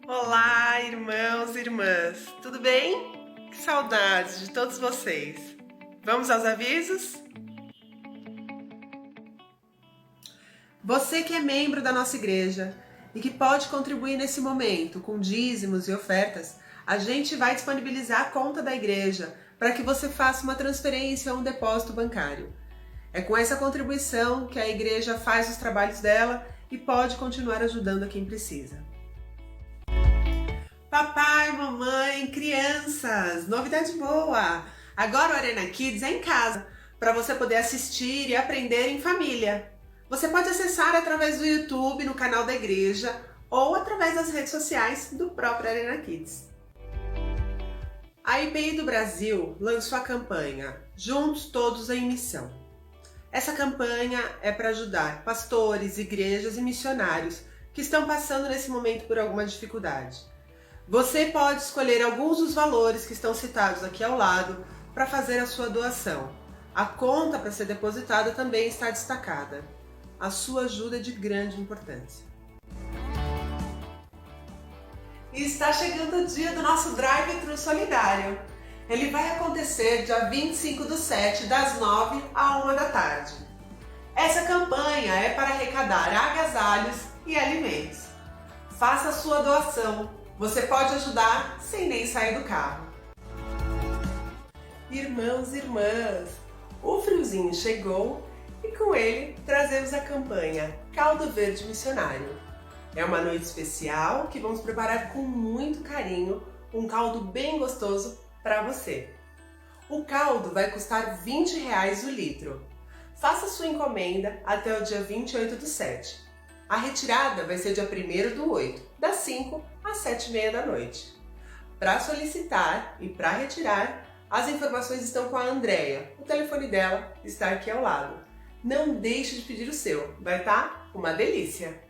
Olá, irmãos e irmãs, tudo bem? Que saudades de todos vocês. Vamos aos avisos? Você que é membro da nossa igreja e que pode contribuir nesse momento com dízimos e ofertas, a gente vai disponibilizar a conta da igreja para que você faça uma transferência ou um depósito bancário. É com essa contribuição que a igreja faz os trabalhos dela e pode continuar ajudando a quem precisa. Papai, mamãe, crianças, novidade boa! Agora o Arena Kids é em casa, para você poder assistir e aprender em família. Você pode acessar através do YouTube, no canal da igreja, ou através das redes sociais do próprio Arena Kids. A IPI do Brasil lançou a campanha Juntos Todos em Missão. Essa campanha é para ajudar pastores, igrejas e missionários que estão passando nesse momento por alguma dificuldade. Você pode escolher alguns dos valores que estão citados aqui ao lado para fazer a sua doação. A conta para ser depositada também está destacada. A sua ajuda é de grande importância. E está chegando o dia do nosso Drive-Thru Solidário. Ele vai acontecer dia 25/7, das 9 à 1 da tarde. Essa campanha é para arrecadar agasalhos e alimentos. Faça a sua doação. Você pode ajudar sem nem sair do carro. Irmãos e irmãs, o friozinho chegou e com ele trazemos a campanha Caldo Verde Missionário. É uma noite especial que vamos preparar com muito carinho um caldo bem gostoso para você. O caldo vai custar R$20 o litro. Faça sua encomenda até o dia 28/7. A retirada vai ser dia 1º/8, das 5 às 7h30 da noite. Para solicitar e para retirar, as informações estão com a Andréia. O telefone dela está aqui ao lado. Não deixe de pedir o seu, vai estar uma delícia!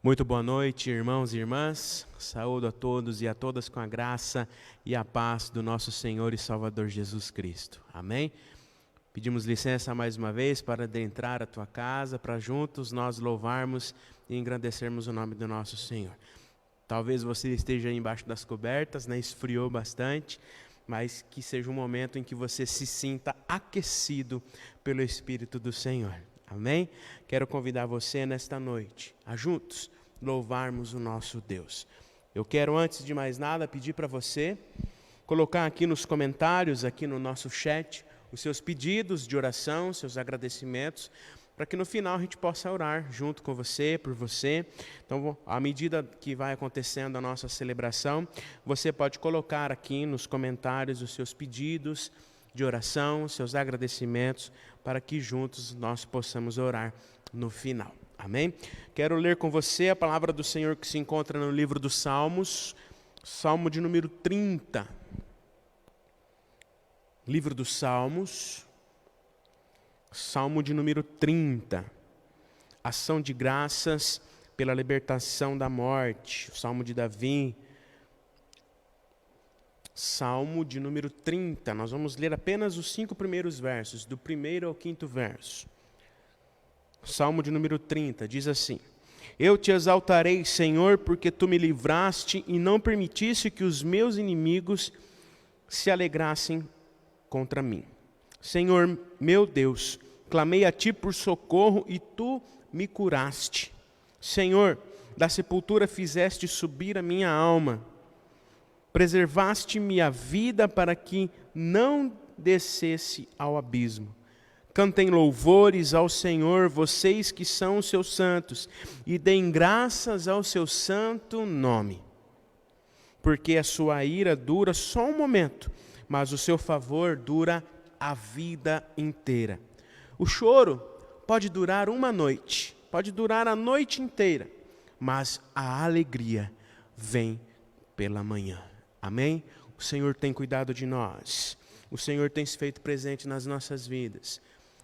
Muito boa noite, irmãos e irmãs. Saúdo a todos e a todas com a graça e a paz do nosso Senhor e Salvador Jesus Cristo. Amém? Pedimos licença mais uma vez para adentrar a tua casa, para juntos nós louvarmos e engrandecermos o nome do nosso Senhor. Talvez você esteja aí embaixo das cobertas, né? Esfriou bastante, mas que seja um momento em que você se sinta aquecido pelo Espírito do Senhor. Amém? Quero convidar você nesta noite a juntos louvarmos o nosso Deus. Eu quero, antes de mais nada, pedir para você colocar aqui nos comentários, aqui no nosso chat, os seus pedidos de oração, seus agradecimentos, para que no final a gente possa orar junto com você, por você. Então, à medida que vai acontecendo a nossa celebração, você pode colocar aqui nos comentários os seus pedidos de oração, seus agradecimentos, para que juntos nós possamos orar no final. Amém? Quero ler com você a palavra do Senhor que se encontra no livro dos Salmos, Salmo de número 30. Livro dos Salmos, Salmo de número 30. Ação de graças pela libertação da morte. O Salmo de Davi. Salmo de número 30. Nós vamos ler apenas os 5 primeiros versos, do 1º ao 5º verso. Salmo de número 30, diz assim: Eu te exaltarei, Senhor, porque tu me livraste e não permitiste que os meus inimigos se alegrassem contra mim. Senhor, meu Deus, clamei a ti por socorro e tu me curaste. Senhor, da sepultura fizeste subir a minha alma. Preservaste-me a vida para que não descesse ao abismo. Cantem louvores ao Senhor, vocês que são os seus santos, e deem graças ao seu santo nome. Porque a sua ira dura só um momento, mas o seu favor dura a vida inteira. O choro pode durar uma noite, pode durar a noite inteira, mas a alegria vem pela manhã. Amém? O Senhor tem cuidado de nós. O Senhor tem se feito presente nas nossas vidas.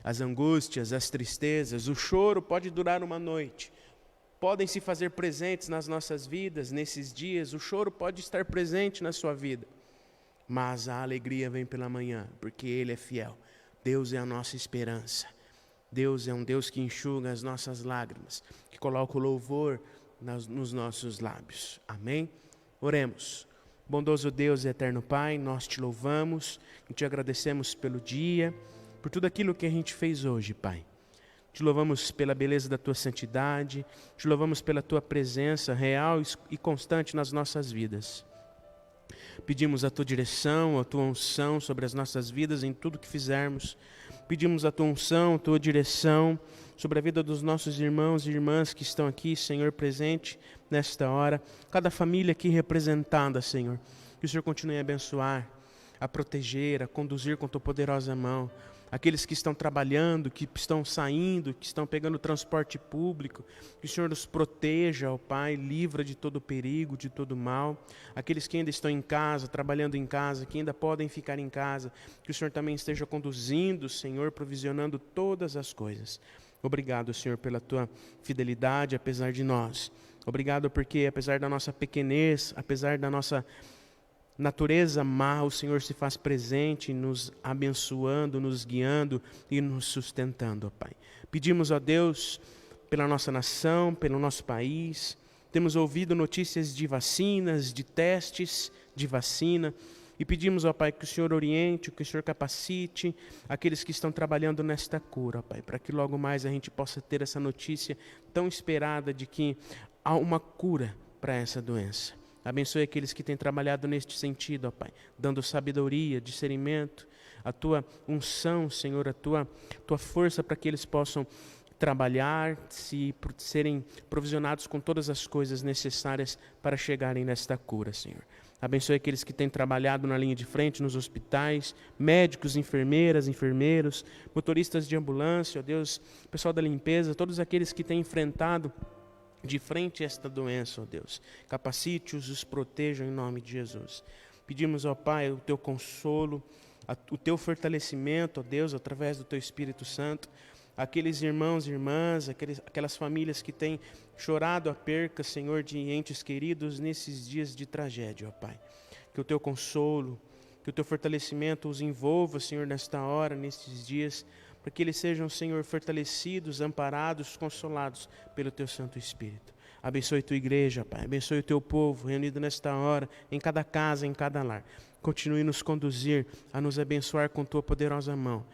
As angústias, as tristezas, o choro pode durar uma noite. Podem se fazer presentes nas nossas vidas nesses dias. O choro pode estar presente na sua vida. Mas a alegria vem pela manhã, porque Ele é fiel. Deus é a nossa esperança. Deus é um Deus que enxuga as nossas lágrimas, que coloca o louvor nos nossos lábios. Amém? Oremos. Bondoso Deus e eterno Pai, nós te louvamos e te agradecemos pelo dia, por tudo aquilo que a gente fez hoje, Pai. Te louvamos pela beleza da Tua santidade, te louvamos pela Tua presença real e constante nas nossas vidas. Pedimos a Tua direção, a Tua unção sobre as nossas vidas em tudo que fizermos. Pedimos a Tua unção, a Tua direção sobre a vida dos nossos irmãos e irmãs que estão aqui, Senhor, presente nesta hora. Cada família aqui representada, Senhor. Que o Senhor continue a abençoar, a proteger, a conduzir com Tua poderosa mão. Aqueles que estão trabalhando, que estão saindo, que estão pegando transporte público, que o Senhor nos proteja, ó Pai, livra de todo perigo, de todo mal. Aqueles que ainda estão em casa, trabalhando em casa, que ainda podem ficar em casa, que o Senhor também esteja conduzindo, Senhor, provisionando todas as coisas. Obrigado, Senhor, pela Tua fidelidade, apesar de nós. Obrigado porque, apesar da nossa pequenez, apesar da nossa natureza má, o Senhor se faz presente, nos abençoando, nos guiando e nos sustentando, ó Pai. Pedimos a Deus pela nossa nação, pelo nosso país. Temos ouvido notícias de vacinas, de testes de vacina. E pedimos, ó Pai, que o Senhor oriente, que o Senhor capacite aqueles que estão trabalhando nesta cura, ó Pai, para que logo mais a gente possa ter essa notícia tão esperada de que há uma cura para essa doença. Abençoe aqueles que têm trabalhado neste sentido, ó Pai, dando sabedoria, discernimento, a Tua unção, Senhor, a Tua força para que eles possam trabalhar, serem provisionados com todas as coisas necessárias para chegarem nesta cura, Senhor. Abençoe aqueles que têm trabalhado na linha de frente, nos hospitais, médicos, enfermeiras, enfermeiros, motoristas de ambulância, ó Deus, pessoal da limpeza, todos aqueles que têm enfrentado de frente a esta doença, ó Deus. Capacite-os, os protejam em nome de Jesus. Pedimos, ó Pai, o Teu consolo, o Teu fortalecimento, ó Deus, através do Teu Espírito Santo, aqueles irmãos e irmãs, aquelas famílias que têm chorado a perca, Senhor, de entes queridos nesses dias de tragédia, ó Pai. Que o Teu consolo, que o Teu fortalecimento os envolva, Senhor, nesta hora, nestes dias, para que eles sejam, Senhor, fortalecidos, amparados, consolados pelo Teu Santo Espírito. Abençoe Tua igreja, Pai, abençoe o Teu povo reunido nesta hora, em cada casa, em cada lar. Continue nos conduzir a nos abençoar com Tua poderosa mão.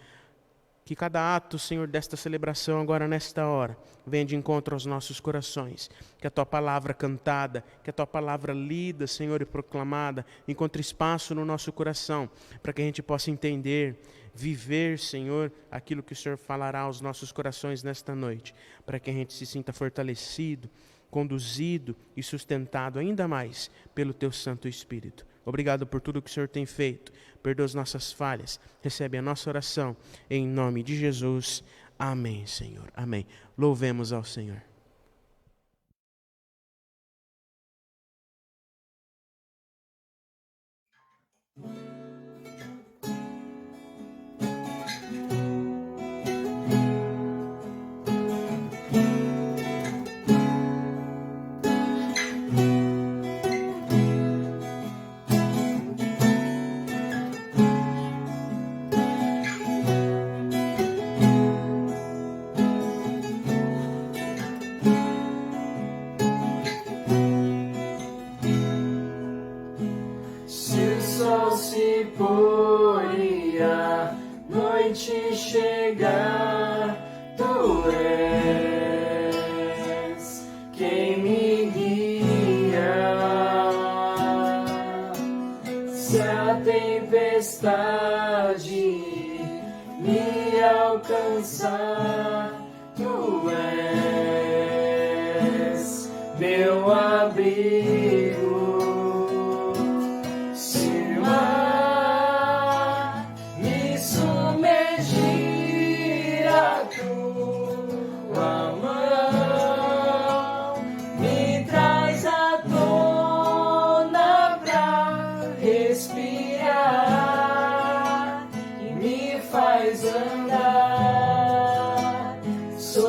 Que cada ato, Senhor, desta celebração agora nesta hora, venha de encontro aos nossos corações. Que a Tua palavra cantada, que a Tua palavra lida, Senhor, e proclamada, encontre espaço no nosso coração, para que a gente possa entender, viver, Senhor, aquilo que o Senhor falará aos nossos corações nesta noite, para que a gente se sinta fortalecido, conduzido e sustentado ainda mais pelo Teu Santo Espírito. Obrigado por tudo que o Senhor tem feito. Perdoa as nossas falhas. Recebe a nossa oração. Em nome de Jesus. Amém, Senhor. Amém. Louvemos ao Senhor.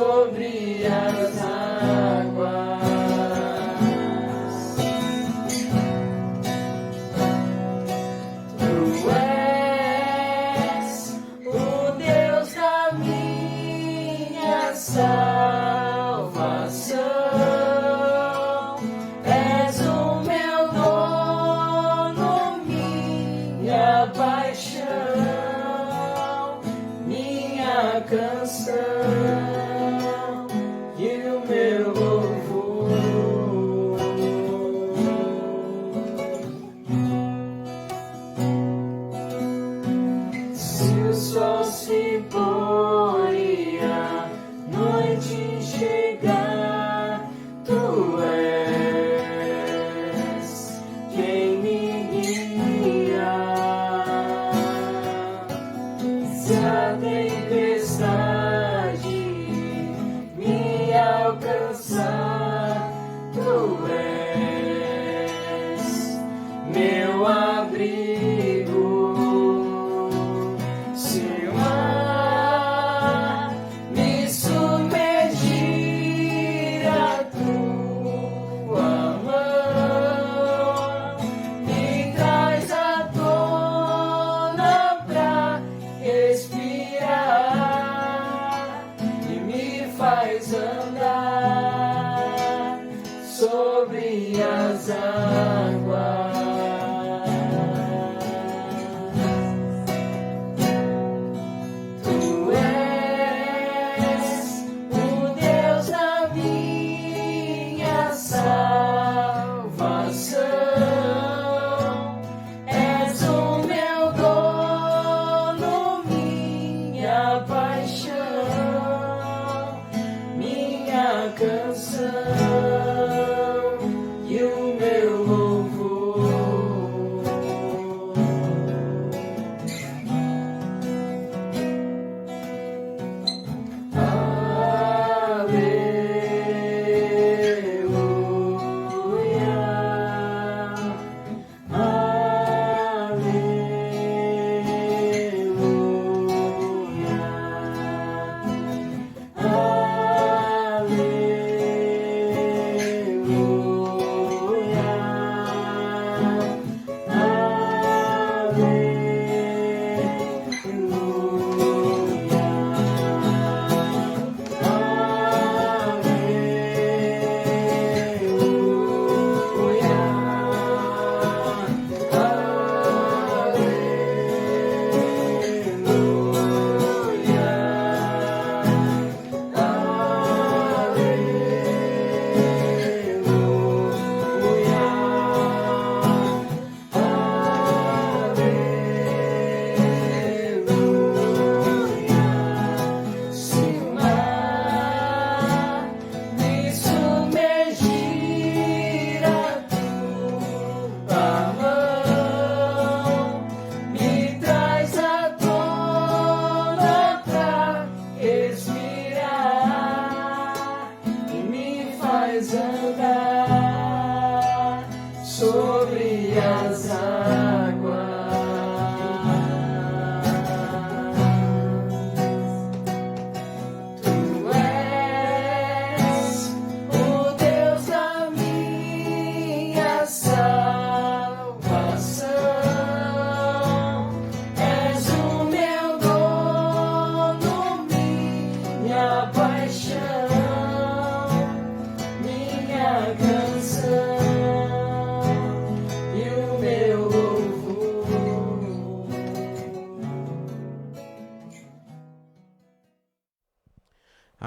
Sobre as águas.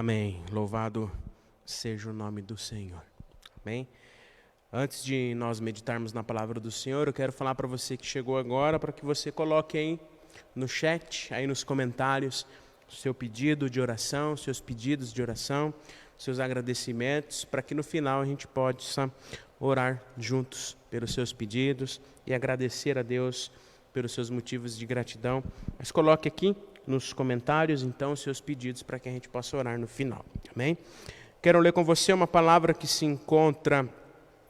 Amém. Louvado seja o nome do Senhor. Amém. Antes de nós meditarmos na palavra do Senhor, eu quero falar para você que chegou agora, para que você coloque aí no chat, aí nos comentários, o seu pedido de oração, seus pedidos de oração, seus agradecimentos, para que no final a gente possa orar juntos pelos seus pedidos e agradecer a Deus pelos seus motivos de gratidão. Mas coloque aqui nos comentários, então, os seus pedidos para que a gente possa orar no final. Amém? Quero ler com você uma palavra que se encontra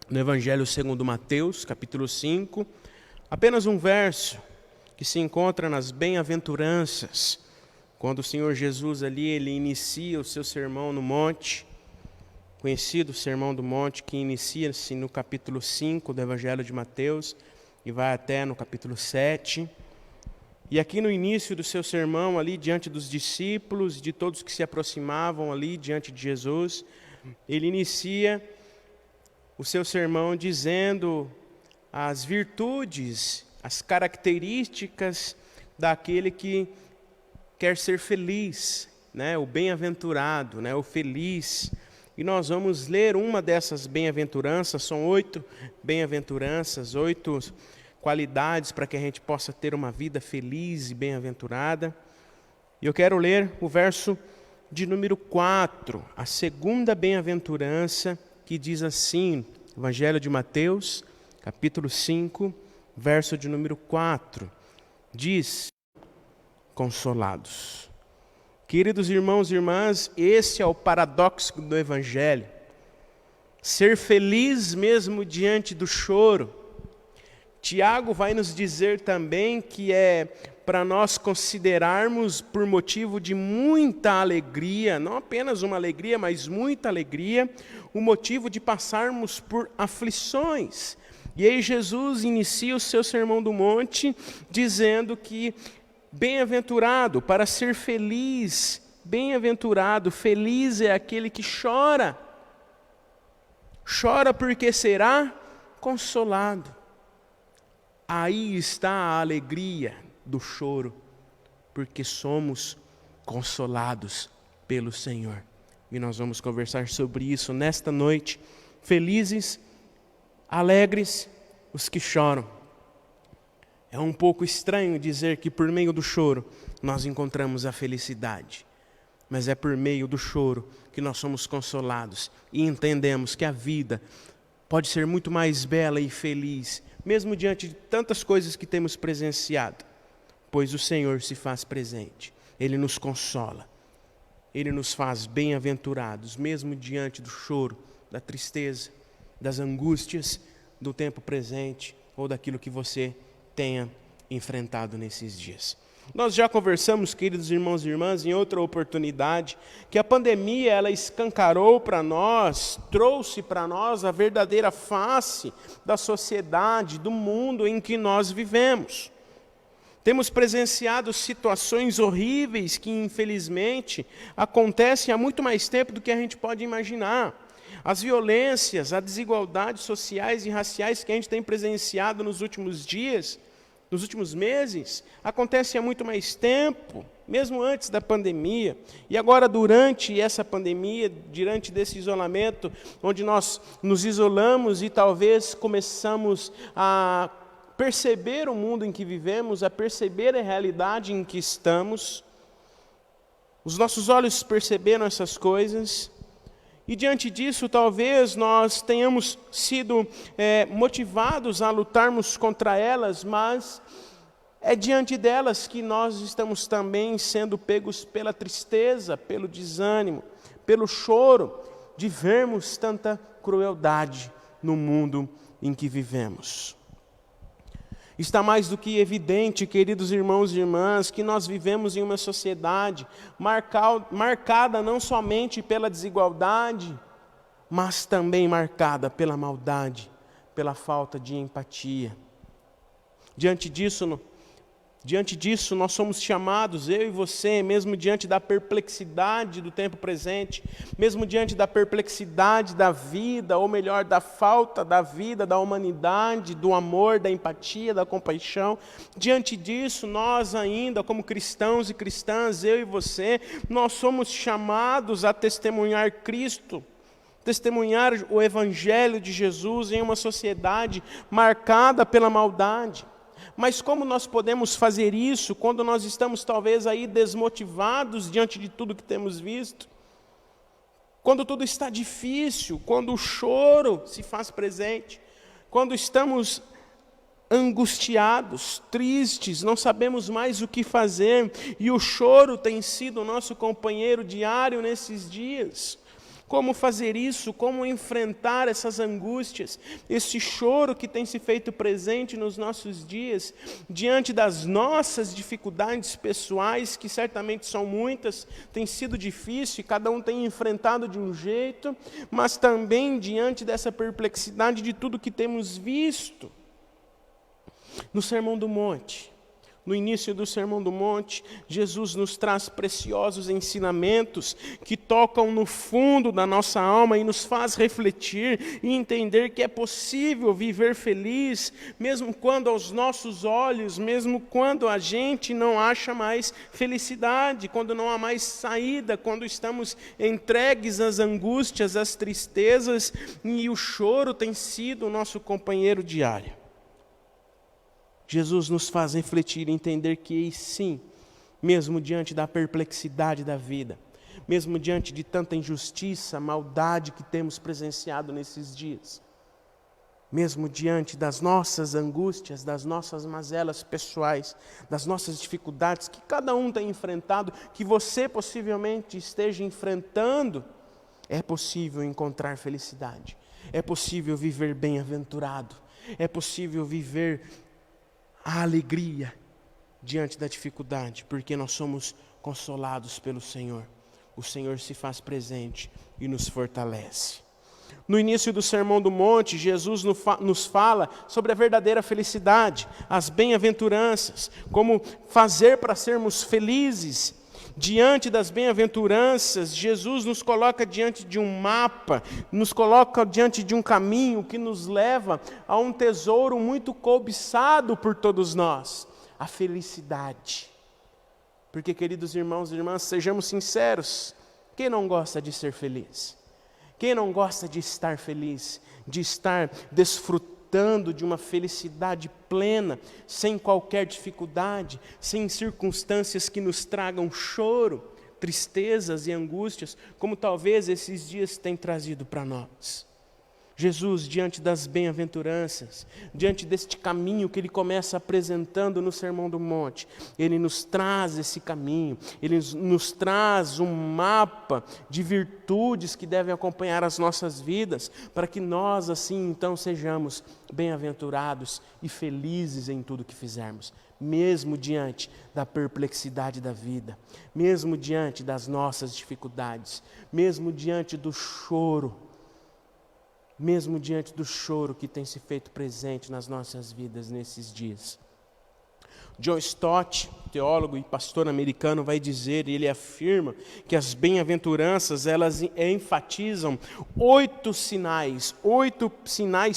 no Evangelho segundo Mateus, capítulo 5, apenas um verso que se encontra nas bem-aventuranças, quando o Senhor Jesus ali, ele inicia o seu sermão no monte, conhecido Sermão do Monte, que inicia-se no capítulo 5 do Evangelho de Mateus e vai até no capítulo 7. E aqui no início do seu sermão, ali diante dos discípulos, de todos que se aproximavam ali diante de Jesus, ele inicia o seu sermão dizendo as virtudes, as características daquele que quer ser feliz, né? O bem-aventurado, né? O feliz. E nós vamos ler uma dessas bem-aventuranças, são 8 bem-aventuranças, 8 qualidades para que a gente possa ter uma vida feliz e bem-aventurada. E eu quero ler o verso de número 4, a segunda bem-aventurança, que diz assim, Evangelho de Mateus, capítulo 5, verso de número 4, diz, consolados. Queridos irmãos e irmãs, esse é o paradoxo do Evangelho. Ser feliz mesmo diante do choro. Tiago vai nos dizer também que é para nós considerarmos por motivo de muita alegria, não apenas uma alegria, mas muita alegria, o motivo de passarmos por aflições. E aí Jesus inicia o seu Sermão do Monte dizendo que bem-aventurado, para ser feliz, bem-aventurado, feliz é aquele que chora. Chora porque será consolado. Aí está a alegria do choro, porque somos consolados pelo Senhor. E nós vamos conversar sobre isso nesta noite. Felizes, alegres, os que choram. É um pouco estranho dizer que por meio do choro nós encontramos a felicidade. Mas é por meio do choro que nós somos consolados e entendemos que a vida pode ser muito mais bela e feliz, mesmo diante de tantas coisas que temos presenciado, pois o Senhor se faz presente, Ele nos consola, Ele nos faz bem-aventurados, mesmo diante do choro, da tristeza, das angústias do tempo presente ou daquilo que você tenha enfrentado nesses dias. Nós já conversamos, queridos irmãos e irmãs, em outra oportunidade, que a pandemia ela escancarou para nós, trouxe para nós a verdadeira face da sociedade, do mundo em que nós vivemos. Temos presenciado situações horríveis que, infelizmente, acontecem há muito mais tempo do que a gente pode imaginar. As violências, as desigualdades sociais e raciais que a gente tem presenciado nos últimos dias, nos últimos meses, acontece há muito mais tempo, mesmo antes da pandemia. E agora, durante essa pandemia, diante desse isolamento, onde nós nos isolamos e talvez começamos a perceber o mundo em que vivemos, a perceber a realidade em que estamos, os nossos olhos perceberam essas coisas. E diante disso, talvez nós tenhamos sido motivados a lutarmos contra elas, mas é diante delas que nós estamos também sendo pegos pela tristeza, pelo desânimo, pelo choro de vermos tanta crueldade no mundo em que vivemos. Está mais do que evidente, queridos irmãos e irmãs, que nós vivemos em uma sociedade marcada não somente pela desigualdade, mas também marcada pela maldade, pela falta de empatia. Diante disso, Diante disso, nós somos chamados, eu e você, mesmo diante da perplexidade do tempo presente, mesmo diante da perplexidade da vida, ou melhor, da falta da vida, da humanidade, do amor, da empatia, da compaixão, diante disso, nós ainda, como cristãos e cristãs, eu e você, nós somos chamados a testemunhar Cristo, testemunhar o Evangelho de Jesus em uma sociedade marcada pela maldade. Mas como nós podemos fazer isso quando nós estamos talvez aí desmotivados diante de tudo que temos visto? Quando tudo está difícil, quando o choro se faz presente, quando estamos angustiados, tristes, não sabemos mais o que fazer, e o choro tem sido o nosso companheiro diário nesses dias. Como fazer isso? Como enfrentar essas angústias, esse choro que tem se feito presente nos nossos dias, diante das nossas dificuldades pessoais, que certamente são muitas, tem sido difícil, cada um tem enfrentado de um jeito, mas também diante dessa perplexidade de tudo que temos visto. No Sermão do Monte, no início do Sermão do Monte, Jesus nos traz preciosos ensinamentos que tocam no fundo da nossa alma e nos faz refletir e entender que é possível viver feliz, mesmo quando aos nossos olhos, mesmo quando a gente não acha mais felicidade, quando não há mais saída, quando estamos entregues às angústias, às tristezas, e o choro tem sido o nosso companheiro diário. Jesus nos faz refletir e entender que sim, mesmo diante da perplexidade da vida, mesmo diante de tanta injustiça, maldade que temos presenciado nesses dias, mesmo diante das nossas angústias, das nossas mazelas pessoais, das nossas dificuldades que cada um tem enfrentado, que você possivelmente esteja enfrentando, é possível encontrar felicidade, é possível viver bem-aventurado, é possível viver a alegria diante da dificuldade, porque nós somos consolados pelo Senhor. O Senhor se faz presente e nos fortalece. No início do Sermão do Monte, Jesus nos fala sobre a verdadeira felicidade, as bem-aventuranças, como fazer para sermos felizes. Diante das bem-aventuranças, Jesus nos coloca diante de um mapa, nos coloca diante de um caminho que nos leva a um tesouro muito cobiçado por todos nós, a felicidade. Porque, queridos irmãos e irmãs, sejamos sinceros, quem não gosta de ser feliz? Quem não gosta de estar feliz, de estar desfrutando de uma felicidade plena, sem qualquer dificuldade, sem circunstâncias que nos tragam choro, tristezas e angústias, como talvez esses dias têm trazido para nós. Jesus, diante das bem-aventuranças, diante deste caminho que Ele começa apresentando no Sermão do Monte, Ele nos traz esse caminho, Ele nos traz um mapa de virtudes que devem acompanhar as nossas vidas, para que nós assim então sejamos bem-aventurados e felizes em tudo que fizermos, mesmo diante da perplexidade da vida, mesmo diante das nossas dificuldades, mesmo diante do choro, mesmo diante do choro que tem se feito presente nas nossas vidas nesses dias. John Stott, teólogo e pastor americano, vai dizer, e ele afirma, que as bem-aventuranças, elas enfatizam 8 sinais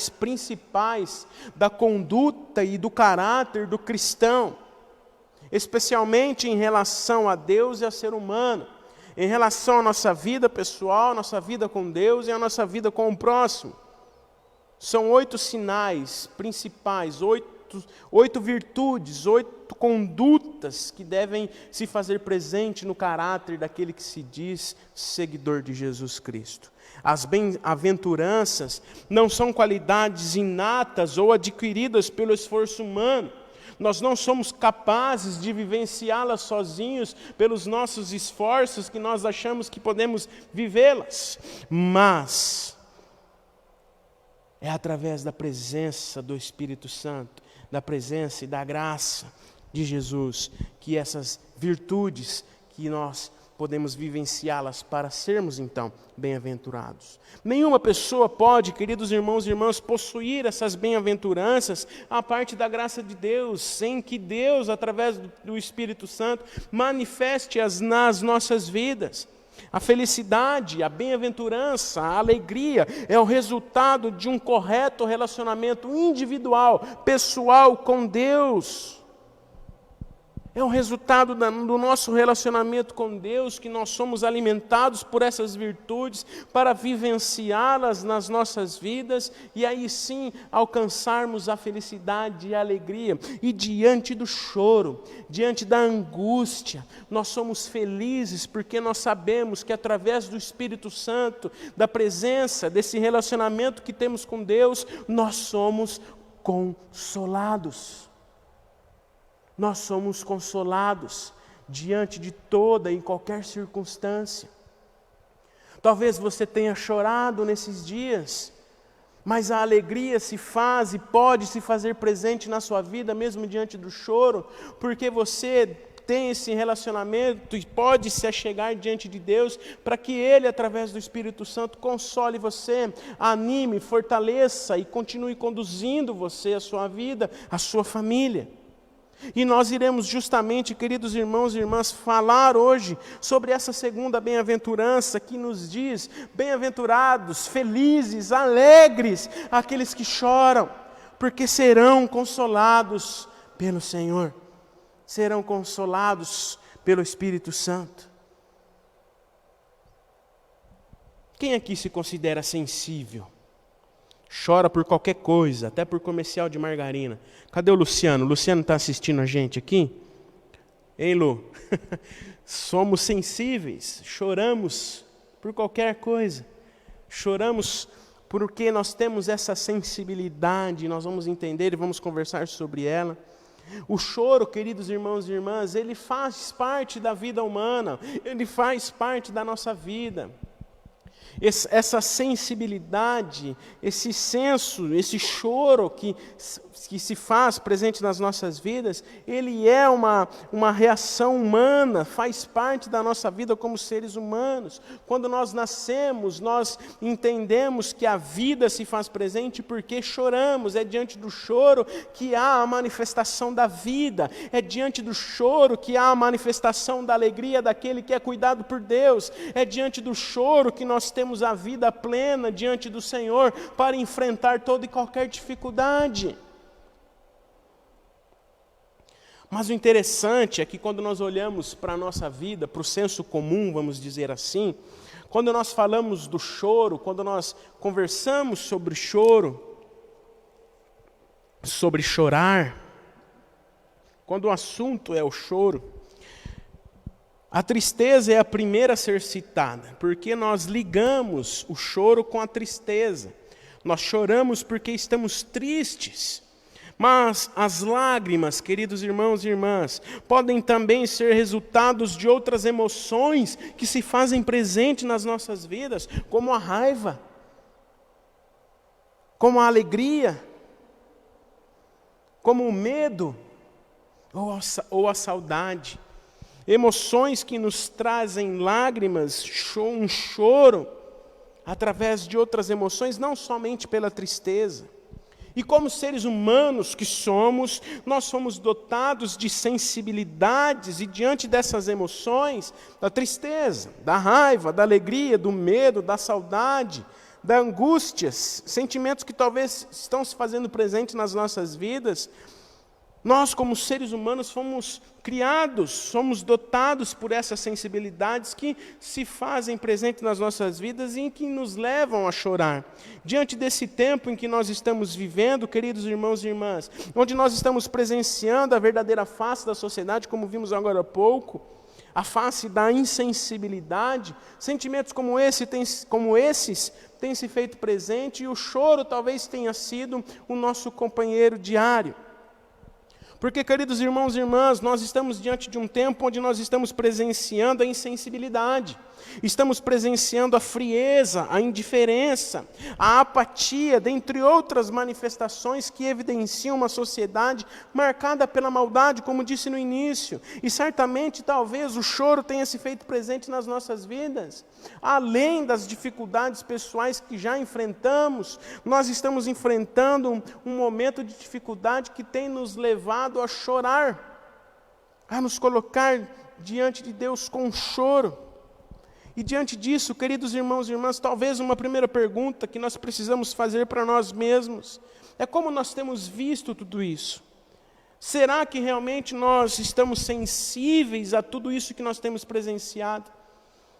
principais da conduta e do caráter do cristão, especialmente em relação a Deus e ao ser humano, em relação à nossa vida pessoal, à nossa vida com Deus e à nossa vida com o próximo. São 8 sinais principais, 8 virtudes, 8 condutas que devem se fazer presente no caráter daquele que se diz seguidor de Jesus Cristo. As bem-aventuranças não são qualidades inatas ou adquiridas pelo esforço humano. Nós não somos capazes de vivenciá-las sozinhos pelos nossos esforços que nós achamos que podemos vivê-las, mas é através da presença do Espírito Santo, da presença e da graça de Jesus, que essas virtudes que nós podemos vivenciá-las para sermos, então, bem-aventurados. Nenhuma pessoa pode, queridos irmãos e irmãs, possuir essas bem-aventuranças à parte da graça de Deus, sem que Deus, através do Espírito Santo, manifeste-as nas nossas vidas. A felicidade, a bem-aventurança, a alegria é o resultado de um correto relacionamento individual, pessoal com Deus. É o resultado do nosso relacionamento com Deus, que nós somos alimentados por essas virtudes para vivenciá-las nas nossas vidas e aí sim alcançarmos a felicidade e a alegria. E diante do choro, diante da angústia, nós somos felizes porque nós sabemos que através do Espírito Santo, da presença, desse relacionamento que temos com Deus, nós somos consolados. Nós somos consolados diante de toda e qualquer circunstância. Talvez você tenha chorado nesses dias, mas a alegria se faz e pode se fazer presente na sua vida, mesmo diante do choro, porque você tem esse relacionamento e pode se achegar diante de Deus, para que Ele, através do Espírito Santo, console você, anime, fortaleça e continue conduzindo você, a sua vida, a sua família. E nós iremos justamente, queridos irmãos e irmãs, falar hoje sobre essa segunda bem-aventurança que nos diz: bem-aventurados, felizes, alegres, aqueles que choram, porque serão consolados pelo Senhor, serão consolados pelo Espírito Santo. Quem aqui se considera sensível? Chora por qualquer coisa, até por comercial de margarina. Cadê o Luciano? O Luciano está assistindo a gente aqui? Hein, Lu? Somos sensíveis, choramos por qualquer coisa. Choramos porque nós temos essa sensibilidade, nós vamos entender e vamos conversar sobre ela. O choro, queridos irmãos e irmãs, ele faz parte da vida humana, ele faz parte da nossa vida. Essa sensibilidade, esse senso, esse choro que se faz presente nas nossas vidas, ele é uma reação humana, faz parte da nossa vida como seres humanos. Quando nós nascemos, nós entendemos que a vida se faz presente porque choramos. É diante do choro que há a manifestação da vida, é diante do choro que há a manifestação da alegria daquele que é cuidado por Deus, é diante do choro que nós temos a vida plena diante do Senhor para enfrentar toda e qualquer dificuldade. Mas o interessante é que quando nós olhamos para a nossa vida, para o senso comum, vamos dizer assim, quando nós falamos do choro, quando nós conversamos sobre choro, sobre chorar, quando o assunto é o choro, a tristeza é a primeira a ser citada, porque nós ligamos o choro com a tristeza. Nós choramos porque estamos tristes. Mas as lágrimas, queridos irmãos e irmãs, podem também ser resultados de outras emoções que se fazem presente nas nossas vidas, como a raiva, como a alegria, como o medo ou a saudade. Emoções que nos trazem lágrimas, um choro, através de outras emoções, não somente pela tristeza. E como seres humanos que somos, nós somos dotados de sensibilidades e diante dessas emoções, da tristeza, da raiva, da alegria, do medo, da saudade, da angústia, sentimentos que talvez estão se fazendo presentes nas nossas vidas, nós, como seres humanos, fomos criados, somos dotados por essas sensibilidades que se fazem presentes nas nossas vidas e que nos levam a chorar. Diante desse tempo em que nós estamos vivendo, queridos irmãos e irmãs, onde nós estamos presenciando a verdadeira face da sociedade, como vimos agora há pouco, a face da insensibilidade, sentimentos como esses têm se feito presente e o choro talvez tenha sido o nosso companheiro diário. Porque, queridos irmãos e irmãs, nós estamos diante de um tempo onde nós estamos presenciando a insensibilidade. Estamos presenciando a frieza, a indiferença, a apatia, dentre outras manifestações que evidenciam uma sociedade marcada pela maldade, como disse no início. E certamente, talvez, o choro tenha se feito presente nas nossas vidas. Além das dificuldades pessoais que já enfrentamos, nós estamos enfrentando um momento de dificuldade que tem nos levado a chorar, a nos colocar diante de Deus com choro. E diante disso, queridos irmãos e irmãs, talvez uma primeira pergunta que nós precisamos fazer para nós mesmos é como nós temos visto tudo isso. Será que realmente nós estamos sensíveis a tudo isso que nós temos presenciado?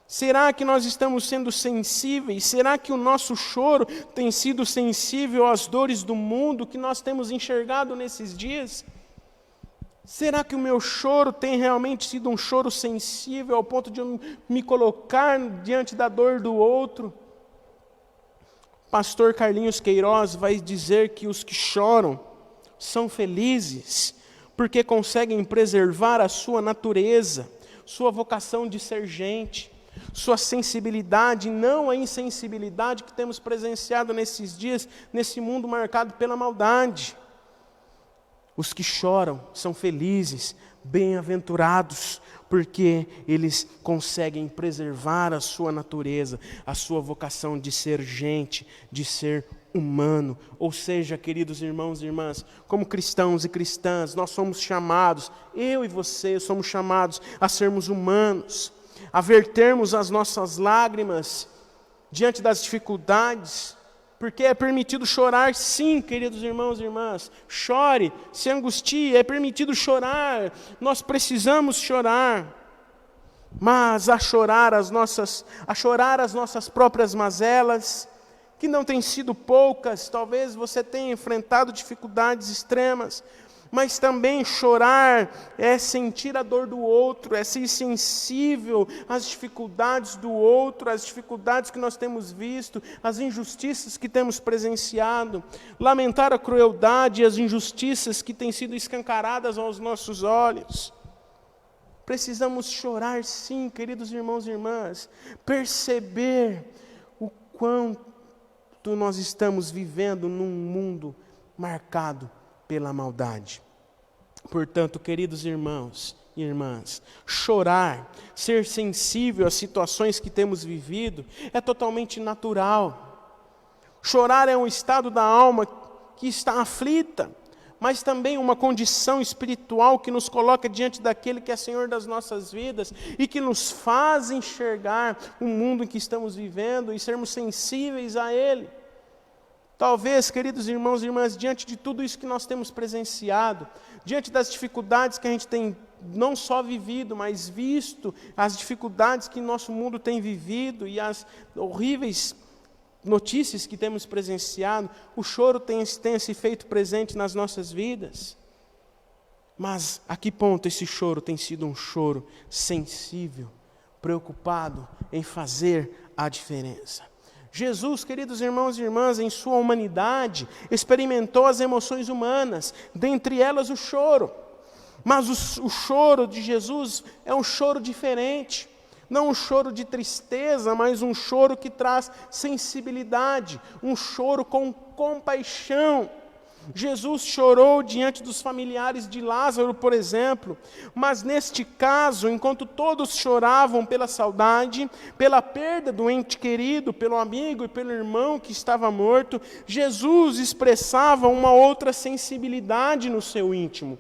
Será que nós estamos sendo sensíveis? Será que o nosso choro tem sido sensível às dores do mundo que nós temos enxergado nesses dias? Será que o meu choro tem realmente sido um choro sensível ao ponto de eu me colocar diante da dor do outro? Pastor Carlinhos Queiroz vai dizer que os que choram são felizes porque conseguem preservar a sua natureza, sua vocação de ser gente, sua sensibilidade, não a insensibilidade que temos presenciado nesses dias, nesse mundo marcado pela maldade. Os que choram são felizes, bem-aventurados, porque eles conseguem preservar a sua natureza, a sua vocação de ser gente, de ser humano. Ou seja, queridos irmãos e irmãs, como cristãos e cristãs, nós somos chamados, eu e você somos chamados a sermos humanos, a vertermos as nossas lágrimas diante das dificuldades, porque é permitido chorar, sim, queridos irmãos e irmãs. Chore, se angustie, é permitido chorar. Nós precisamos chorar. Mas a chorar as nossas próprias mazelas, que não têm sido poucas, talvez você tenha enfrentado dificuldades extremas, mas também chorar é sentir a dor do outro, é ser sensível às dificuldades do outro, às dificuldades que nós temos visto, às injustiças que temos presenciado, lamentar a crueldade e as injustiças que têm sido escancaradas aos nossos olhos. Precisamos chorar, sim, queridos irmãos e irmãs, perceber o quanto nós estamos vivendo num mundo marcado pela maldade. Portanto, queridos irmãos e irmãs, chorar, ser sensível às situações que temos vivido é totalmente natural. Chorar é um estado da alma que está aflita, mas também uma condição espiritual que nos coloca diante daquele que é Senhor das nossas vidas e que nos faz enxergar o mundo em que estamos vivendo e sermos sensíveis a Ele. Talvez, queridos irmãos e irmãs, diante de tudo isso que nós temos presenciado, diante das dificuldades que a gente tem não só vivido, mas visto, as dificuldades que nosso mundo tem vivido e as horríveis notícias que temos presenciado, o choro tem se feito presente nas nossas vidas. Mas a que ponto esse choro tem sido um choro sensível, preocupado em fazer a diferença? Jesus, queridos irmãos e irmãs, em sua humanidade, experimentou as emoções humanas, dentre elas o choro. Mas o choro de Jesus é um choro diferente. Não um choro de tristeza, mas um choro que traz sensibilidade, um choro com compaixão. Jesus chorou diante dos familiares de Lázaro, por exemplo, mas neste caso, enquanto todos choravam pela saudade, pela perda do ente querido, pelo amigo e pelo irmão que estava morto, Jesus expressava uma outra sensibilidade no seu íntimo.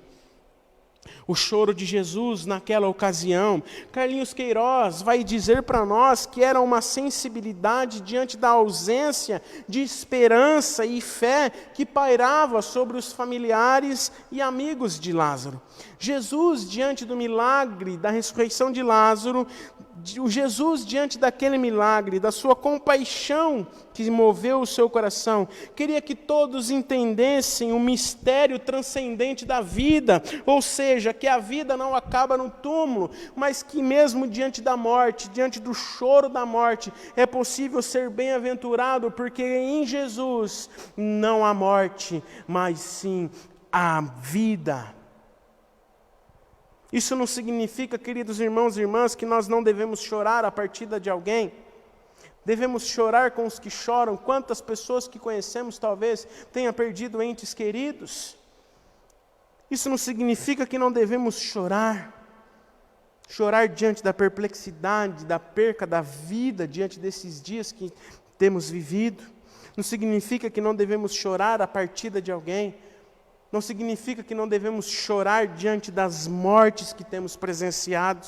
O choro de Jesus naquela ocasião, Carlinhos Queiroz vai dizer para nós que era uma sensibilidade diante da ausência de esperança e fé que pairava sobre os familiares e amigos de Lázaro. Jesus, diante do milagre da ressurreição de Lázaro, Jesus, diante daquele milagre, da sua compaixão que moveu o seu coração, queria que todos entendessem o mistério transcendente da vida, ou seja, que a vida não acaba no túmulo, mas que mesmo diante da morte, diante do choro da morte, é possível ser bem-aventurado, porque em Jesus não há morte, mas sim a vida. Isso não significa, queridos irmãos e irmãs, que nós não devemos chorar a partida de alguém. Devemos chorar com os que choram. Quantas pessoas que conhecemos talvez tenham perdido entes queridos. Isso não significa que não devemos chorar. Chorar diante da perplexidade, da perca da vida, diante desses dias que temos vivido. Não significa que não devemos chorar a partida de alguém. Não significa que não devemos chorar diante das mortes que temos presenciado.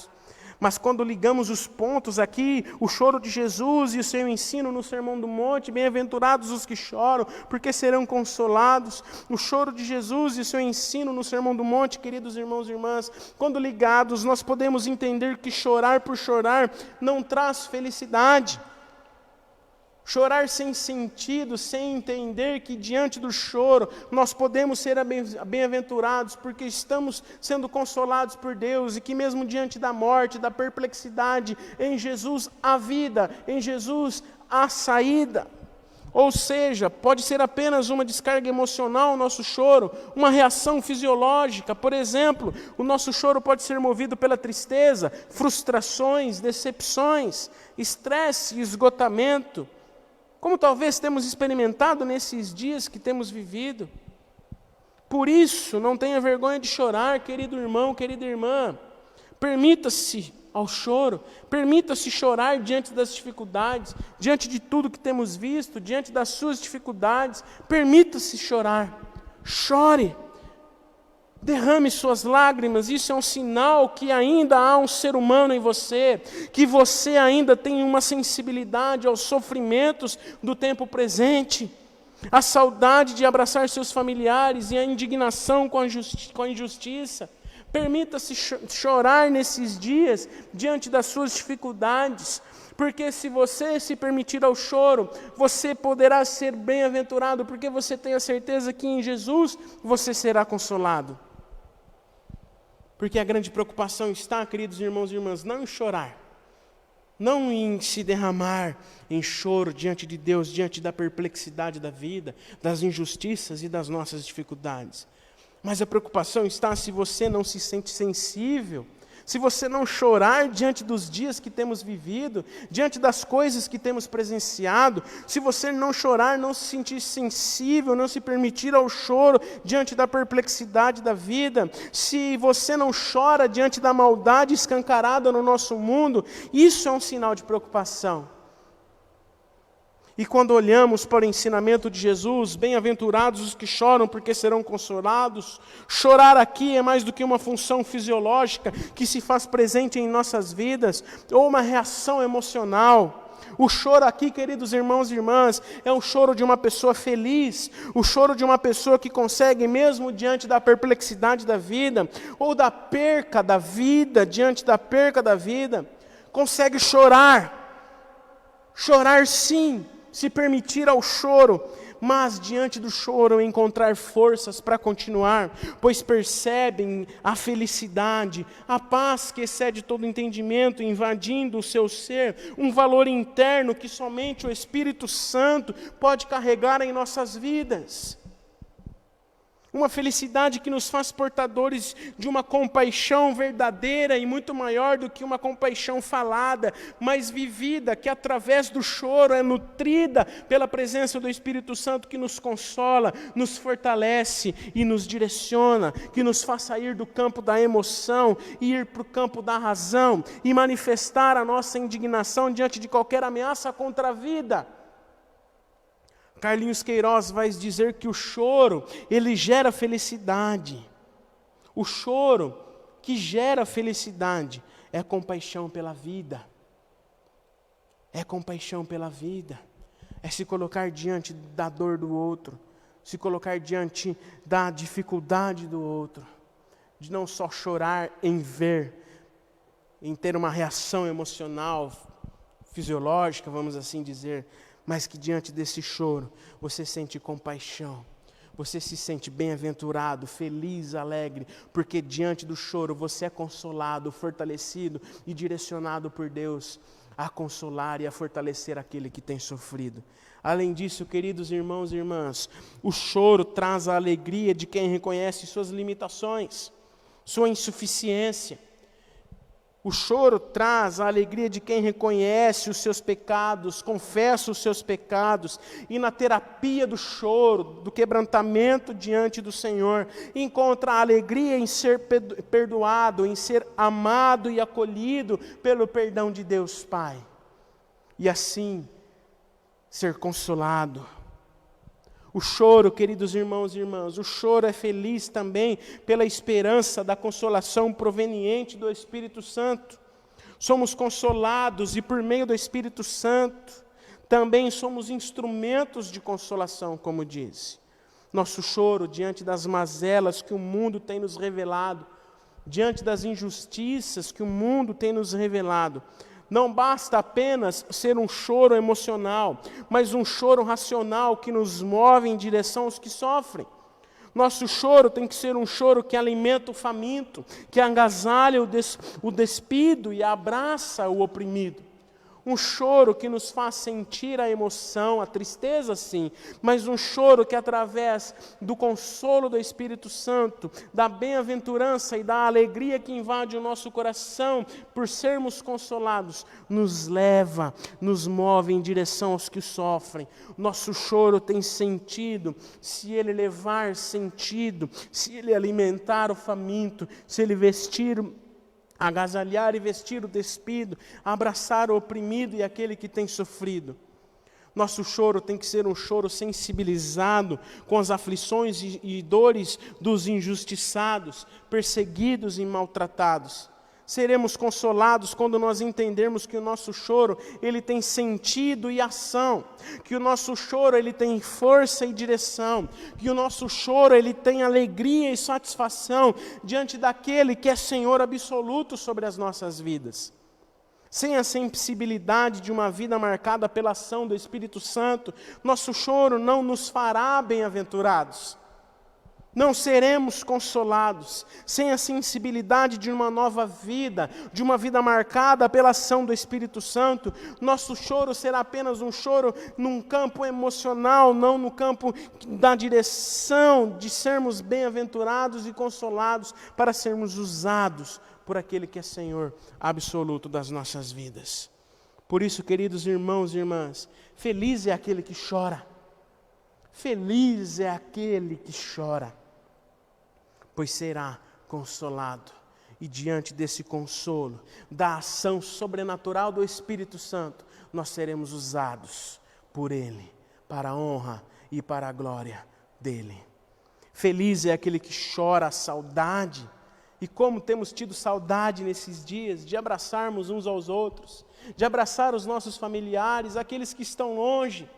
Mas quando ligamos os pontos aqui, o choro de Jesus e o seu ensino no Sermão do Monte, bem-aventurados os que choram, porque serão consolados. O choro de Jesus e o seu ensino no Sermão do Monte, queridos irmãos e irmãs, quando ligados, nós podemos entender que chorar por chorar não traz felicidade. Chorar sem sentido, sem entender que diante do choro nós podemos ser bem-aventurados, porque estamos sendo consolados por Deus, e que mesmo diante da morte, da perplexidade, em Jesus há vida, em Jesus há saída. Ou seja, pode ser apenas uma descarga emocional o nosso choro, uma reação fisiológica. Por exemplo, o nosso choro pode ser movido pela tristeza, frustrações, decepções, estresse e esgotamento, como talvez temos experimentado nesses dias que temos vivido. Por isso, não tenha vergonha de chorar, querido irmão, querida irmã. Permita-se ao choro, permita-se chorar diante das dificuldades, diante de tudo que temos visto, diante das suas dificuldades. Permita-se chorar, chore. Derrame suas lágrimas, isso é um sinal que ainda há um ser humano em você, que você ainda tem uma sensibilidade aos sofrimentos do tempo presente, a saudade de abraçar seus familiares e a indignação com a injustiça. Permita-se chorar nesses dias diante das suas dificuldades, porque se você se permitir ao choro, você poderá ser bem-aventurado, porque você tem a certeza que em Jesus você será consolado. Porque a grande preocupação está, queridos irmãos e irmãs, não em chorar, não em se derramar em choro diante de Deus, diante da perplexidade da vida, das injustiças e das nossas dificuldades. Mas a preocupação está se você não se sente sensível, se você não chorar diante dos dias que temos vivido, diante das coisas que temos presenciado, se você não chorar, não se sentir sensível, não se permitir ao choro diante da perplexidade da vida, se você não chora diante da maldade escancarada no nosso mundo, isso é um sinal de preocupação. E quando olhamos para o ensinamento de Jesus, bem-aventurados os que choram porque serão consolados, chorar aqui é mais do que uma função fisiológica que se faz presente em nossas vidas, ou uma reação emocional. O choro aqui, queridos irmãos e irmãs, é o choro de uma pessoa feliz, o choro de uma pessoa que consegue, mesmo diante da perplexidade da vida, ou da perca da vida, diante da perca da vida, consegue chorar. Chorar sim, se permitir ao choro, mas diante do choro encontrar forças para continuar, pois percebem a felicidade, a paz que excede todo entendimento, invadindo o seu ser, um valor interno que somente o Espírito Santo pode carregar em nossas vidas. Uma felicidade que nos faz portadores de uma compaixão verdadeira e muito maior do que uma compaixão falada, mas vivida, que através do choro é nutrida pela presença do Espírito Santo que nos consola, nos fortalece e nos direciona, que nos faz sair do campo da emoção e ir para o campo da razão e manifestar a nossa indignação diante de qualquer ameaça contra a vida. Carlinhos Queiroz vai dizer que o choro, ele gera felicidade. O choro que gera felicidade é compaixão pela vida. É compaixão pela vida. É se colocar diante da dor do outro. Se colocar diante da dificuldade do outro. De não só chorar em ver, em ter uma reação emocional, fisiológica, vamos assim dizer, mas que diante desse choro, você sente compaixão, você se sente bem-aventurado, feliz, alegre, porque diante do choro você é consolado, fortalecido e direcionado por Deus a consolar e a fortalecer aquele que tem sofrido. Além disso, queridos irmãos e irmãs, o choro traz a alegria de quem reconhece suas limitações. sua insuficiência. O choro traz a alegria de quem reconhece os seus pecados, confessa os seus pecados, e na terapia do choro, do quebrantamento diante do Senhor, encontra a alegria em ser perdoado, em ser amado e acolhido pelo perdão de Deus Pai. E assim, ser consolado. O choro, queridos irmãos e irmãs, o choro é feliz também pela esperança da consolação proveniente do Espírito Santo. Somos consolados e por meio do Espírito Santo também somos instrumentos de consolação, como disse. Nosso choro diante das mazelas que o mundo tem nos revelado, diante das injustiças que o mundo tem nos revelado, não basta apenas ser um choro emocional, mas um choro racional que nos move em direção aos que sofrem. Nosso choro tem que ser um choro que alimenta o faminto, que agasalha o despido e abraça o oprimido. Um choro que nos faz sentir a emoção, a tristeza sim, mas um choro que através do consolo do Espírito Santo, da bem-aventurança e da alegria que invade o nosso coração por sermos consolados, nos leva, nos move em direção aos que sofrem. Nosso choro tem sentido se ele levar sentido, se ele alimentar o faminto, se ele agasalhar e vestir o despido, abraçar o oprimido e aquele que tem sofrido. Nosso choro tem que ser um choro sensibilizado com as aflições e dores dos injustiçados, perseguidos e maltratados. Seremos consolados quando nós entendermos que o nosso choro, ele tem sentido e ação, que o nosso choro, ele tem força e direção, que o nosso choro, ele tem alegria e satisfação diante daquele que é Senhor absoluto sobre as nossas vidas. Sem a sensibilidade de uma vida marcada pela ação do Espírito Santo, nosso choro não nos fará bem-aventurados. Não seremos consolados sem a sensibilidade de uma nova vida, de uma vida marcada pela ação do Espírito Santo. Nosso choro será apenas um choro num campo emocional, não no campo da direção de sermos bem-aventurados e consolados para sermos usados por aquele que é Senhor absoluto das nossas vidas. Por isso, queridos irmãos e irmãs, feliz é aquele que chora. Feliz é aquele que chora, pois será consolado. E diante desse consolo, da ação sobrenatural do Espírito Santo, nós seremos usados por Ele, para a honra e para a glória dEle. Feliz é aquele que chora a saudade. E como temos tido saudade nesses dias de abraçarmos uns aos outros, de abraçar os nossos familiares, aqueles que estão longe.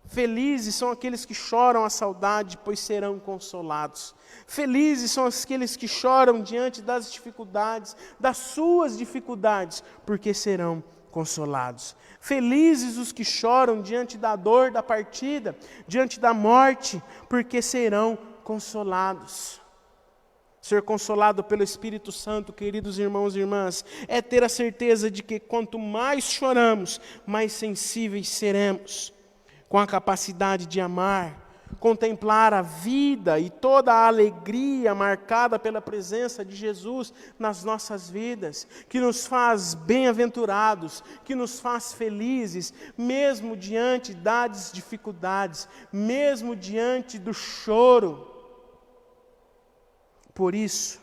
Felizes são aqueles que choram a saudade, pois serão consolados. Felizes são aqueles que choram diante das dificuldades, das suas dificuldades, porque serão consolados. Felizes os que choram diante da dor da partida, diante da morte, porque serão consolados. Ser consolado pelo Espírito Santo, queridos irmãos e irmãs, é ter a certeza de que quanto mais choramos, mais sensíveis seremos, com a capacidade de amar, contemplar a vida e toda a alegria marcada pela presença de Jesus nas nossas vidas, que nos faz bem-aventurados, que nos faz felizes, mesmo diante das dificuldades, mesmo diante do choro. Por isso,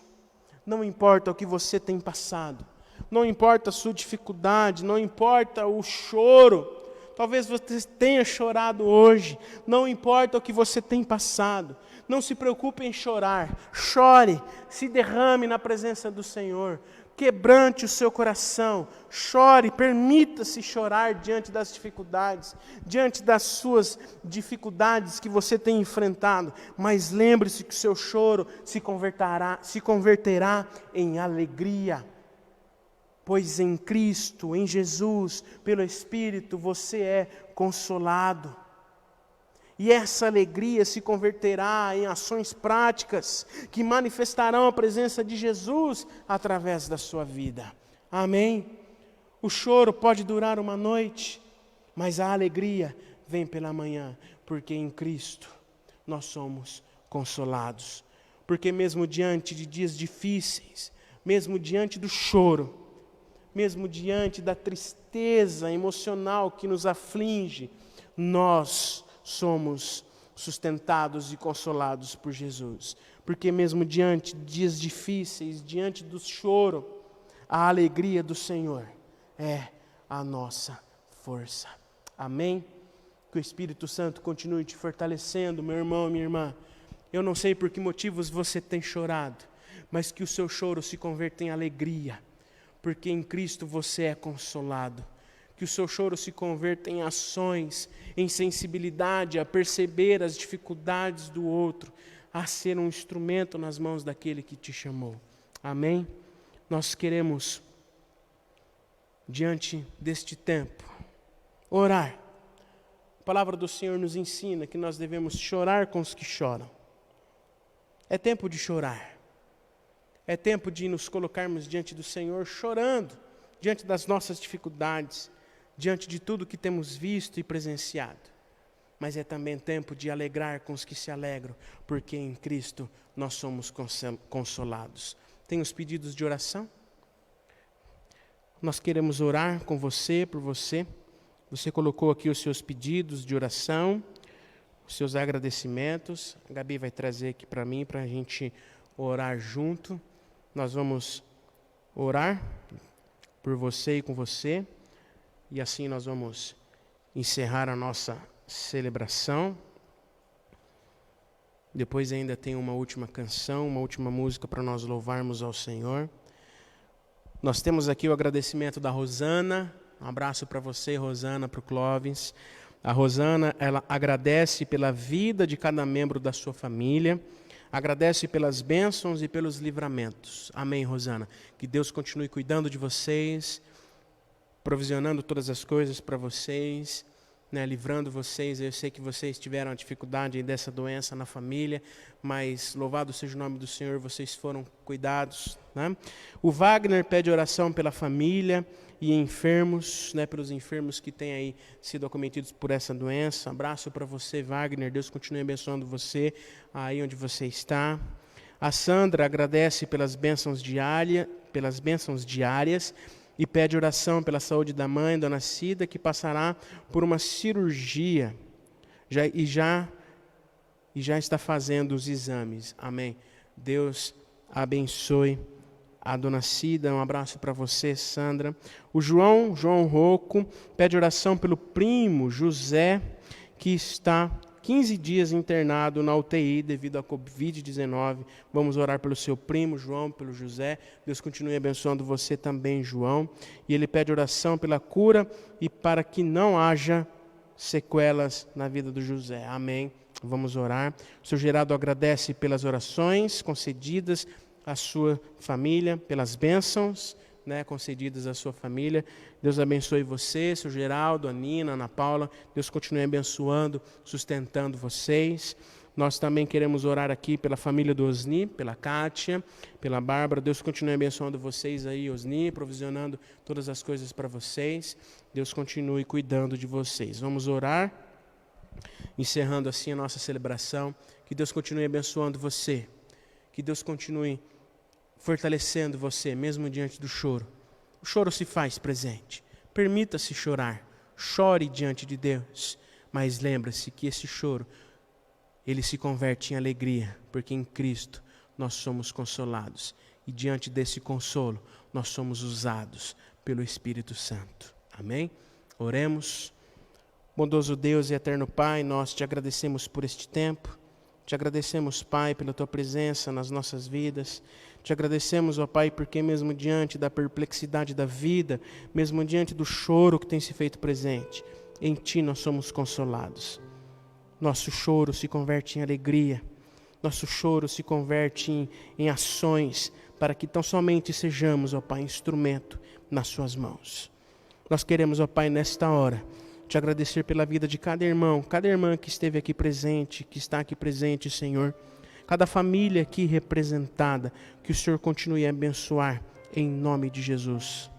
não importa o que você tem passado, não importa a sua dificuldade, não importa o choro, talvez você tenha chorado hoje, não importa o que você tem passado, não se preocupe em chorar, chore, se derrame na presença do Senhor, quebrante o seu coração, chore, permita-se chorar diante das dificuldades, diante das suas dificuldades que você tem enfrentado, mas lembre-se que o seu choro se converterá em alegria, pois em Cristo, em Jesus, pelo Espírito, você é consolado. E essa alegria se converterá em ações práticas que manifestarão a presença de Jesus através da sua vida. Amém? O choro pode durar uma noite, mas a alegria vem pela manhã, porque em Cristo nós somos consolados. porque mesmo diante de dias difíceis, mesmo diante do choro, mesmo diante da tristeza emocional que nos aflige, nós somos sustentados e consolados por Jesus. Porque mesmo diante de dias difíceis, diante do choro, a alegria do Senhor é a nossa força. Amém? Que o Espírito Santo continue te fortalecendo, meu irmão, minha irmã. Eu não sei por que motivos você tem chorado, mas que o seu choro se converta em alegria, porque em Cristo você é consolado. Que o seu choro se converta em ações, em sensibilidade, a perceber as dificuldades do outro, a ser um instrumento nas mãos daquele que te chamou. Amém? Nós queremos, diante deste tempo, orar. A palavra do Senhor nos ensina que nós devemos chorar com os que choram. É tempo de chorar. É tempo de nos colocarmos diante do Senhor chorando, diante das nossas dificuldades, diante de tudo que temos visto e presenciado. Mas é também tempo de alegrar com os que se alegram, porque em Cristo nós somos consolados. Tem os pedidos de oração? Nós queremos orar com você, por você. Você colocou aqui os seus pedidos de oração, os seus agradecimentos. A Gabi vai trazer aqui para mim, para a gente orar junto. Nós vamos orar por você e com você. E assim nós vamos encerrar a nossa celebração. Depois ainda tem uma última canção, uma última música para nós louvarmos ao Senhor. Nós temos aqui o agradecimento da Rosana. Um abraço para você, Rosana, para o Clóvis. A Rosana, ela agradece pela vida de cada membro da sua família. Agradece pelas bênçãos e pelos livramentos. Amém, Rosana. Que Deus continue cuidando de vocês, provisionando todas as coisas para vocês, livrando vocês. Eu sei que vocês tiveram a dificuldade dessa doença na família, mas louvado seja o nome do Senhor, vocês foram cuidados. O Wagner pede oração pela família e enfermos, pelos enfermos que têm aí sido acometidos por essa doença. Abraço para você, Wagner. Deus continue abençoando você aí onde você está. A Sandra agradece pelas bênçãos diárias e pede oração pela saúde da mãe, Dona Cida, que passará por uma cirurgia e já está fazendo os exames. Amém. Deus abençoe a Dona Cida. Um abraço para você, Sandra. O João Rocco pede oração pelo primo José, que está 15 dias internado na UTI devido à Covid-19. Vamos orar pelo seu primo, João, pelo José. Deus continue abençoando você também, João. E ele pede oração pela cura e para que não haja sequelas na vida do José. Amém. Vamos orar. O seu Geraldo agradece pelas orações concedidas à sua família, pelas bênçãos concedidas à sua família. Deus abençoe você, seu Geraldo, a Nina, a Ana Paula. Deus continue abençoando, sustentando vocês. Nós também queremos orar aqui pela família do Osni, pela Kátia, pela Bárbara. Deus continue abençoando vocês aí, Osni, provisionando todas as coisas para vocês. Deus continue cuidando de vocês. Vamos orar, encerrando assim a nossa celebração. Que Deus continue abençoando você. Que Deus continue fortalecendo você, mesmo diante do choro. O choro se faz presente. Permita-se chorar. Chore diante de Deus. Mas lembre-se que esse choro, ele se converte em alegria, porque em Cristo nós somos consolados. E diante desse consolo, nós somos usados pelo Espírito Santo. Amém? Oremos. Bondoso Deus e eterno Pai, nós te agradecemos por este tempo. Te agradecemos, Pai, pela Tua presença nas nossas vidas. Te agradecemos, ó Pai, porque mesmo diante da perplexidade da vida, mesmo diante do choro que tem se feito presente, em Ti nós somos consolados. Nosso choro se converte em alegria. Nosso choro se converte em ações, para que tão somente sejamos, ó Pai, instrumento nas Suas mãos. Nós queremos, ó Pai, nesta hora, te agradecer pela vida de cada irmão, cada irmã que esteve aqui presente, que está aqui presente, Senhor. Cada família aqui representada, que o Senhor continue a abençoar, em nome de Jesus.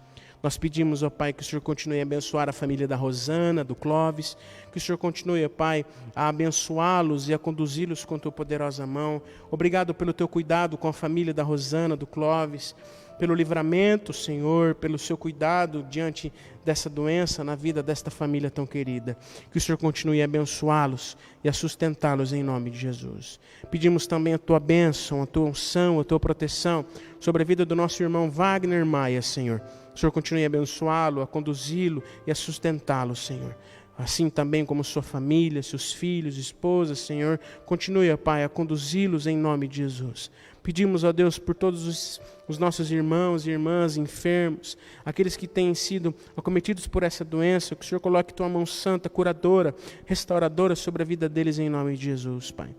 Nós pedimos, ó Pai, que o Senhor continue a abençoar a família da Rosana, do Clóvis, que o Senhor continue, ó Pai, a abençoá-los e a conduzi-los com tua poderosa mão. Obrigado pelo teu cuidado com a família da Rosana, do Clóvis, pelo livramento, Senhor, pelo seu cuidado diante dessa doença na vida desta família tão querida. Que o Senhor continue a abençoá-los e a sustentá-los em nome de Jesus. Pedimos também a tua bênção, a tua unção, a tua proteção sobre a vida do nosso irmão Wagner Maia, Senhor. O Senhor continue a abençoá-lo, a conduzi-lo e a sustentá-lo, Senhor. Assim também como sua família, seus filhos, esposas, Senhor, continue, ó Pai, a conduzi-los em nome de Jesus. Pedimos, ó Deus, por todos os nossos irmãos e irmãs enfermos, aqueles que têm sido acometidos por essa doença, que o Senhor coloque tua mão santa, curadora, restauradora sobre a vida deles em nome de Jesus, Pai.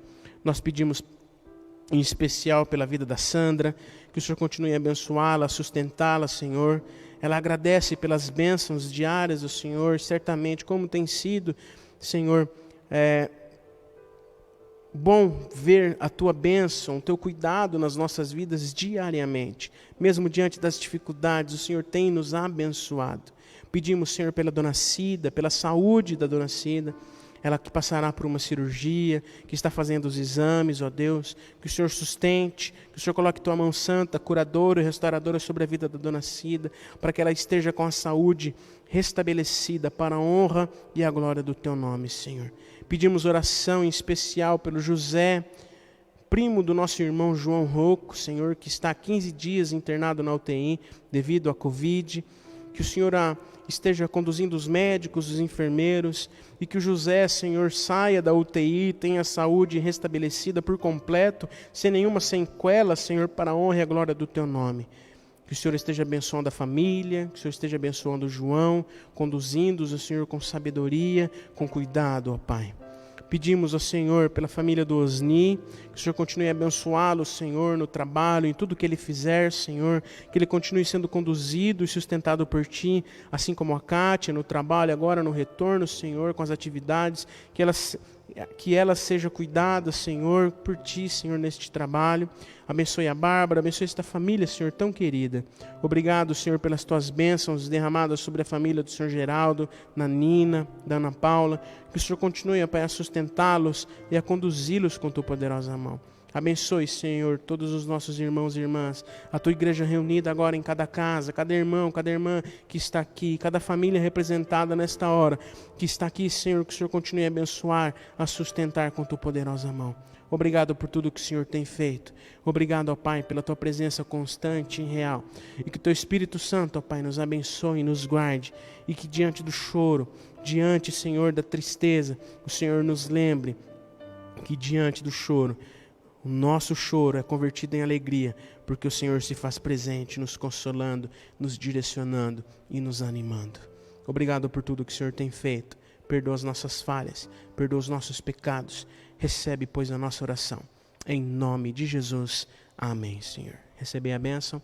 Nós pedimos em especial pela vida da Sandra, que o Senhor continue a abençoá-la, a sustentá-la, Senhor. Ela agradece pelas bênçãos diárias do Senhor, certamente, como tem sido, Senhor, bom ver a tua bênção, o teu cuidado nas nossas vidas diariamente. Mesmo diante das dificuldades, o Senhor tem nos abençoado. Pedimos, Senhor, pela Dona Cida, pela saúde da Dona Cida, ela que passará por uma cirurgia, que está fazendo os exames, ó Deus, que o Senhor sustente, que o Senhor coloque tua mão santa, curadora e restauradora sobre a vida da Dona Cida, para que ela esteja com a saúde restabelecida para a honra e a glória do teu nome, Senhor. Pedimos oração em especial pelo José, primo do nosso irmão João Rocco, Senhor, que está há 15 dias internado na UTI devido à Covid, que o Senhor esteja conduzindo os médicos, os enfermeiros, e que o José, Senhor, saia da UTI, tenha a saúde restabelecida por completo, sem nenhuma sequela, Senhor, para a honra e a glória do teu nome. Que o Senhor esteja abençoando a família, que o Senhor esteja abençoando o João, conduzindo-os, Senhor, com sabedoria, com cuidado, ó Pai. Pedimos ao Senhor pela família do Osni, que o Senhor continue a abençoá-lo, Senhor, no trabalho, em tudo que ele fizer, Senhor, que ele continue sendo conduzido e sustentado por Ti, assim como a Kátia, no trabalho, agora no retorno, Senhor, com as atividades, que ela seja cuidada, Senhor, por Ti, Senhor, neste trabalho. Abençoe a Bárbara, abençoe esta família, Senhor, tão querida. Obrigado, Senhor, pelas Tuas bênçãos derramadas sobre a família do Senhor Geraldo, da Nina, da Ana Paula. Que o Senhor continue, Pai, a sustentá-los e a conduzi-los com Tua poderosa mão. Abençoe, Senhor, todos os nossos irmãos e irmãs, a Tua igreja reunida agora em cada casa, cada irmão, cada irmã que está aqui, cada família representada nesta hora, que está aqui, Senhor, que o Senhor continue a abençoar, a sustentar com Tua poderosa mão. Obrigado por tudo que o Senhor tem feito. Obrigado, ó Pai, pela Tua presença constante e real. E que o Teu Espírito Santo, ó Pai, nos abençoe e nos guarde. E que diante do choro, diante, Senhor, da tristeza, o Senhor nos lembre que diante do choro, o nosso choro é convertido em alegria, porque o Senhor se faz presente, nos consolando, nos direcionando e nos animando. Obrigado por tudo que o Senhor tem feito. Perdoa as nossas falhas, perdoa os nossos pecados. Recebe, pois, a nossa oração. Em nome de Jesus. Amém, Senhor. Recebei a bênção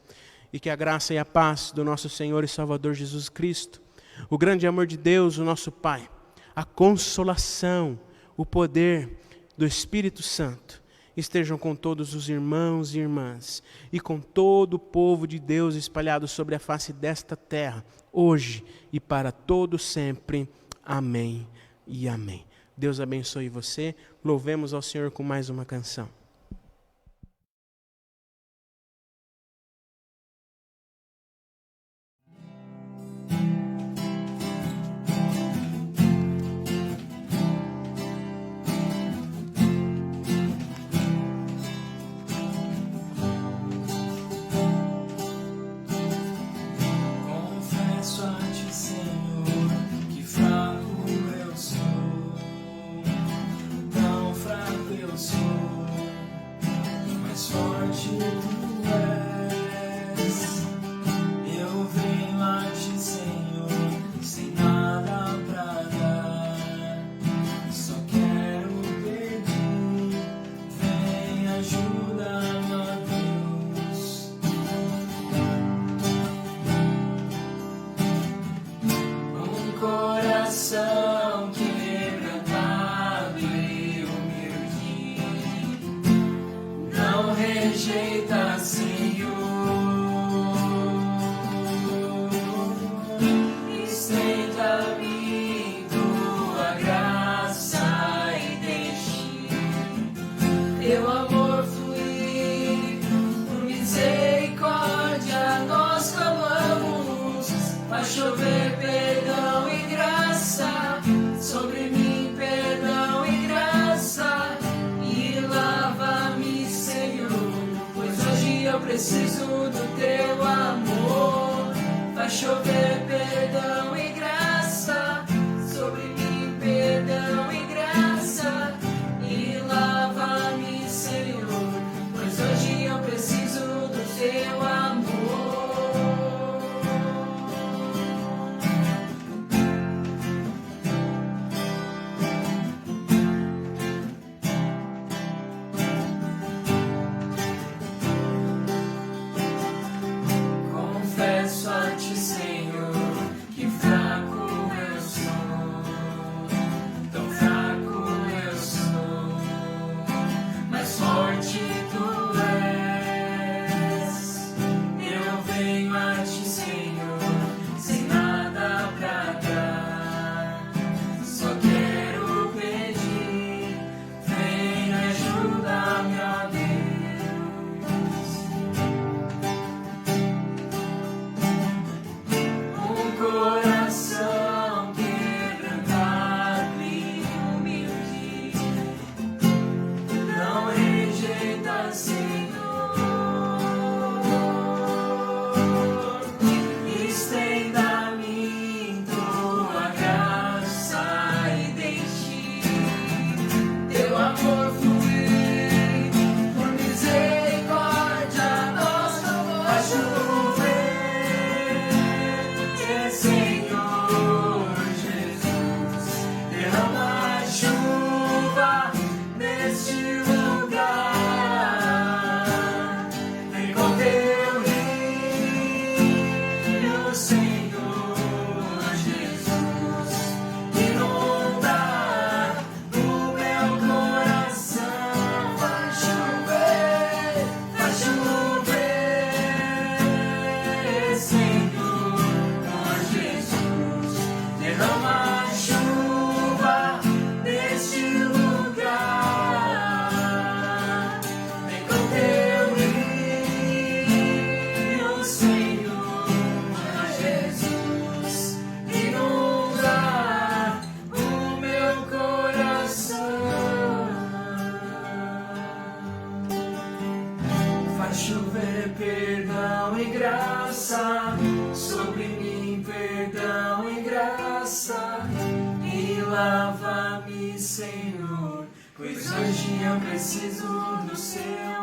e que a graça e a paz do nosso Senhor e Salvador Jesus Cristo, o grande amor de Deus, o nosso Pai, a consolação, o poder do Espírito Santo, estejam com todos os irmãos e irmãs e com todo o povo de Deus espalhado sobre a face desta terra, hoje e para todo sempre. Amém e amém. Deus abençoe você. Louvemos ao Senhor com mais uma canção. Confesso a Ti, Senhor, que fraco eu sou, tão fraco eu sou. preciso do teu amor. Faz chover perdão e graça sobre mim, perdão e graça. E lava-me, Senhor, pois hoje eu preciso do teu amor. Confesso a ti, Senhor, que fraco eu sou, tão fraco eu sou, mas forte tu és. Eu venho a ti, Senhor, sem nada pra dar, só quero pedir, vem ajuda-me, ó Deus. Coração quebrantado e humilde, não rejeita, Senhor. Estenda-me tua graça e deixe teu amor fluir, por misericórdia nossa, a chover. Senhor Jesus, derrama chuva neste lugar. Vem com teu rio, Senhor Jesus, inunda o meu coração. Faz chover, Senhor Jesus, derrama chuva neste lugar. Vem com teu rio, Senhor Jesus, inunda o meu coração. Faz chover perdão e graça sobre mim, perdão e graça. E lava-me, Senhor, pois hoje eu preciso do seu